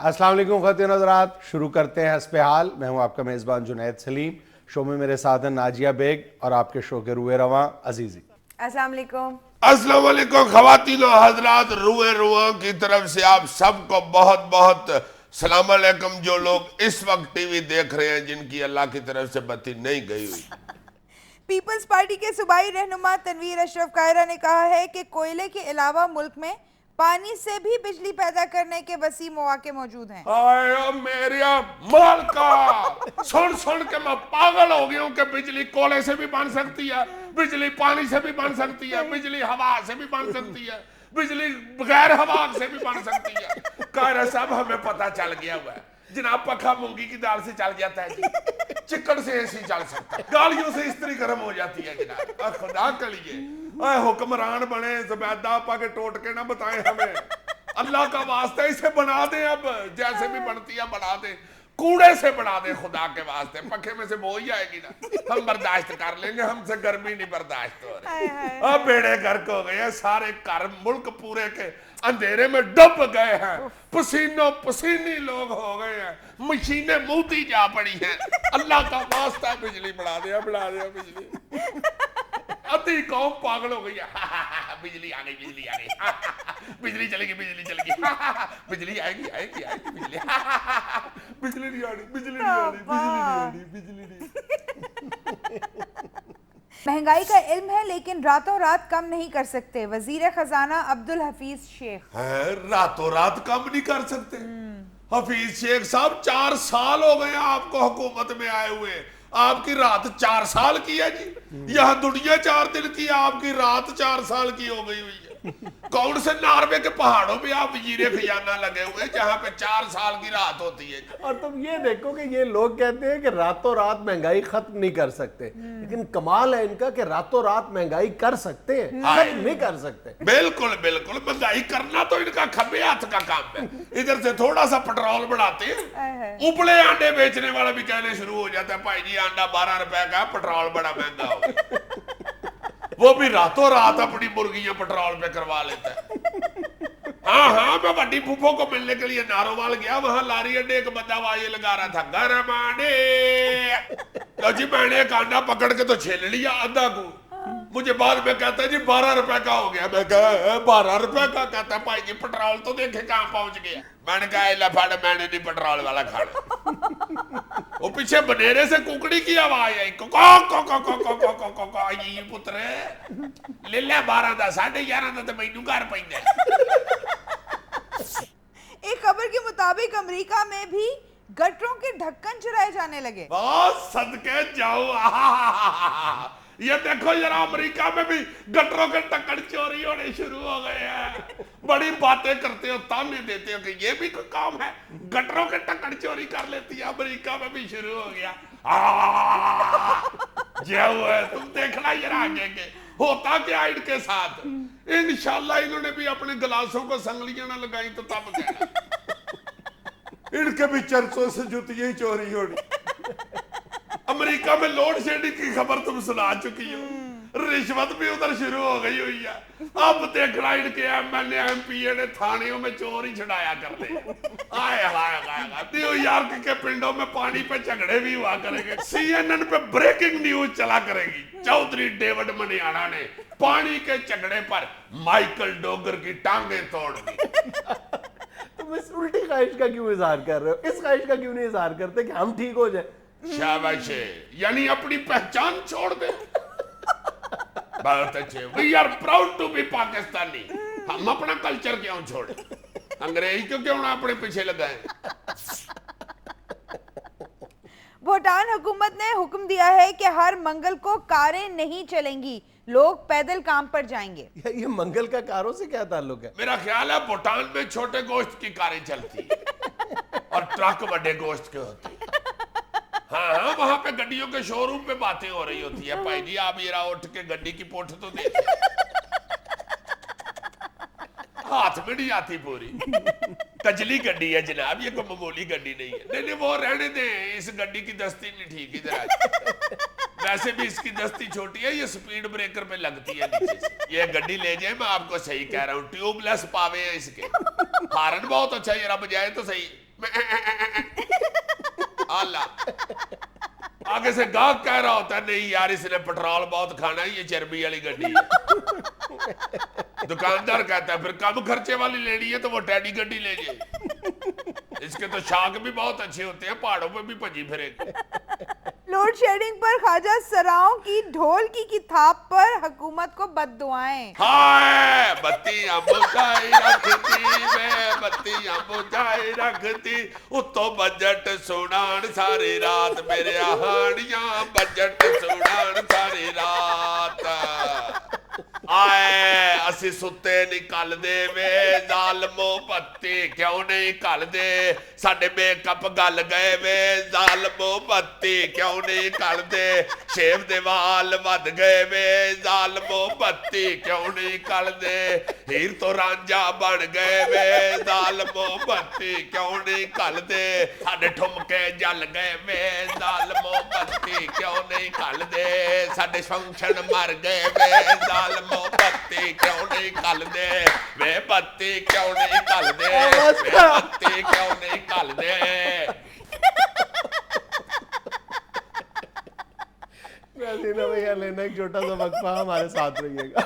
अस्सलाम वालेकुम ख़वातीन हज़रात, शुरू करते हैं हस्बे हाल। मैं हूं आपका मेज़बान जुनैद सलीम। शो में मेरे साथ हैं नाजिया बेग और आपके शो के रूए रवां अजीज़ी। अस्सलाम वालेकुम। अस्सलाम वालेकुम ख़वातीन और हज़रात, रूए रुआ की तरफ से आप सबको बहुत बहुत सलाम अलैकुम। जो लोग इस वक्त टीवी देख रहे हैं जिनकी अल्लाह की तरफ से बत्ती नहीं गई हुई। पीपल्स पार्टी के सूबाई रहनुमा तनवीर अशरफ कायरा ने कहा है कि कोयले के अलावा मुल्क में पानी से भी बिजली पैदा करने के वसी मौके मौजूद हैं। आयो मेरिया मालका, सुन सुन के मैं पागल हो गया हूँ कि बिजली कोयले से भी बन सकती है, बिजली पानी से भी बन सकती है, बिजली हवा से भी बन सकती है, बिजली बगैर हवा से भी बन सकती है। कायरा साहब हमें पता चल गया हुआ है जनाब, पखा मूंगी की दाल से चल जाता है जी, चिकन से ऐसी चल सकता है, गालियों से स्त्री गर्म हो जाती है जनाब। खुदा के लिए हुक्मरान बने ज़ुबैदा पा के टोट के ना बताएं हमें, अल्लाह का वास्ता इसे बना दे, अब जैसे भी बनती है बना दे, कूड़े से बना दे खुदा के वास्ते, पखे में से बो ही आएगी ना, हम बर्दाश्त कर लेंगे, हमसे गर्मी नहीं बर्दाश्त हो रही। अब बेड़े गर्क हो गए हैं, सारे घर मुल्क पूरे के अंधेरे में डूब गए हैं, पसीनो पसीनी लोग हो गए हैं, मशीनें मुंहती जा पड़ी हैं। अल्लाह का वास्ता बिजली बढ़ा दिया बिजली। अति कौम पागल हो गई है। बिजली आ गई, बिजली आ गई, बिजली चलेगी, बिजली चलेगी, बिजली आएगी आएगी आएगी, बिजली बिजली नहीं आ रही, बिजली नहीं आ रही, बिजली नहीं आ रही, बिजली नहीं। महंगाई का इल्म है लेकिन रातों रात कम नहीं कर सकते। वजीर खजाना अब्दुल हफीज शेख रातों रात कम नहीं कर सकते। हफीज शेख साहब 4 साल हो गए आपको हुकूमत में आए हुए, आपकी रात 4 साल की है जी। यहाँ दुनिया 4 दिन की, आपकी रात 4 साल की हो गई हुई है। कौन से नॉर्वे के पहाड़ों पे आप वजीरे खजाना लगे हुए जहाँ पे 4 साल की रात होती है। और तुम ये देखो कि ये लोग कहते हैं कि रातों रात महंगाई खत्म नहीं कर सकते, लेकिन कमाल है इनका कि रातों रात महंगाई कर सकते हैं, खत्म नहीं कर सकते। बिल्कुल बिल्कुल, महंगाई करना तो इनका खब्बे हाथ का काम है। इधर से थोड़ा सा पेट्रोल बढ़ाते हैं, उपले अंडे बेचने वाला भी कहने शुरू हो जाता है, भाई जी अंडा 12 रुपए का, पेट्रोल बड़ा महंगा हो। वो भी रातों रात अपनी मुर्गियां पेट्रोल पे करवा लेता है। हाँ, मैं बड़ी फूफो को मिलने के लिए नारोवाल गया, वहां लारी अड्डे एक बंदा आवाज लगा रहा था, गरम अंडे। तो जी मैंने एक अंडा पकड़ के तो छील लिया आधा को, मुझे बाद में कहता है जी 12 रुपए का हो गया। मैं कहा 12 रुपए का? कहता है भाई जी पेट्रोल तो देखे कहां पहुंच गया। मैंने कहा लफड़, मैंने नहीं पेट्रोल वाला खाना। वो पीछे बनेरे से कुकड़ी की आवाज आई, को पुत्र ले ले 12 दा 11.5 दा तो मैनू घर पैंदा। एक खबर के मुताबिक अमेरिका में भी गटरों के ढक्कन चुराए जाने लगे। बहुत सदके जाओ। ये देखो जरा, अमेरिका में भी गटरों के ढक्कन चोरी होने शुरू हो गए हैं। बड़ी बातें करते हो, ताने देते हो कि ये भी कोई काम है, गटरों के ढक्कन चोरी कर लेती है, अमेरिका में भी शुरू हो गया। जो है तुम देखना जरा आगे के होता क्या इनके साथ। इंशाल्लाह इन्होंने भी अपने गिलासों को संगलियां ना लगाई तो तब कहना इनके भी चर्चों से जुतियां ही चोरी होनी। अमेरिका में लोड शेडिंग की खबर तुम सुना चुकी हो, रिश्वत भी उधर शुरू हो गई हुई है। अब देखना इनके एमएलए एमपी ने थानियों में चोरी छुड़ाया करते हैं। आए न्यूयॉर्क के पिंडों में पानी पे झगड़े भी हुआ करेंगे। सीएनएन पे ब्रेकिंग न्यूज चला करेगी, चौधरी डेविड मनियाना ने पानी के झगड़े पर माइकल डोगर की टांगे तोड़ दी। तुम इस उल्टी ख्वाहिश का क्यों इजहार कर रहे हो? इस ख्वाहिश का क्यों नहीं इजहार करते कि हम ठीक हो जाए? शाबाश, यानी अपनी पहचान छोड़ दे। बहुत अच्छे, we are proud to be Pakistani. हम अपना कल्चर क्यों छोड़े, अंग्रेज क्यों ना अपने पीछे लगाए। भूटान हुकूमत ने हुक्म दिया है कि हर मंगल को कारें नहीं चलेंगी, लोग पैदल काम पर जाएंगे। ये मंगल का कारों से क्या ताल्लुक है? मेरा ख्याल है भूटान में छोटे गोश्त की कारें चलती है और ट्रक बड़े गोश्त के होते हैं। हाँ, वहां पे गड्डियों के शोरूम पे बातें हो रही होती है, भाई जी आप जरा उठ के गड्डी की पोठ तो देखिए, हाथ में नहीं आती पूरी। कजली गड्डी है जनाब, ये कोई मामूली गड्डी नहीं है। नहीं वो रहने दें, इस गड्डी की दस्ती नहीं ठीक। इधर वैसे भी इसकी दस्ती छोटी है, ये स्पीड ब्रेकर पे लगती है नीचे से। ये गड्डी ले जाए, मैं आपको सही कह रहा हूँ, ट्यूबलेस पावे हैं इसके। हारन बहुत अच्छा, ये रब जाए तो सही। आला आगे से गाहक कह रहा होता है नहीं यार इसने पेट्रोल बहुत खाना है, ये चर्बी वाली गड्डी है। दुकानदार कहता है फिर कम खर्चे वाली लेनी है तो वो टैडी गड्डी ले जाए, इसके तो शाख भी बहुत अच्छे होते हैं, पहाड़ों पे भी भजी फिरेगी। लोड शेडिंग पर ख्वाजा सराओं की ढोलकी की थाप पर हुकूमत को बद्दुआएं। हाय बत्तियां बुझाई रखती मैं बत्तियां बुझाई रखती, उत्तों बजट सुनान सारी रात मेरे हाड़ियां बजट सुनान सारी रात। आए असी सुते निकल दे वे जालमो बत्ती क्यों नहीं कल दे, साडे मेकअप गल गए वे जालमो बत्ती क्यों नहीं कल दे, शेव दे वाल वध गए वे जालमो बत्ती क्यों नहीं कल दे, हीर तो रांझा बन गए वे जालमो बत्ती क्यों नहीं कल दे, साडे ठुमके जल गए वे जालमो बत्ती क्यों नहीं कल दे, साडे फंक्शन मर गए वे जालमो बत्ती क्यों नहीं कल दे, वे बत्ती क्यों नहीं कल दे, वे बत्ती क्यों नहीं कल दे। भैया लेना एक छोटा सा वक्फा, हमारे साथ रहिएगा।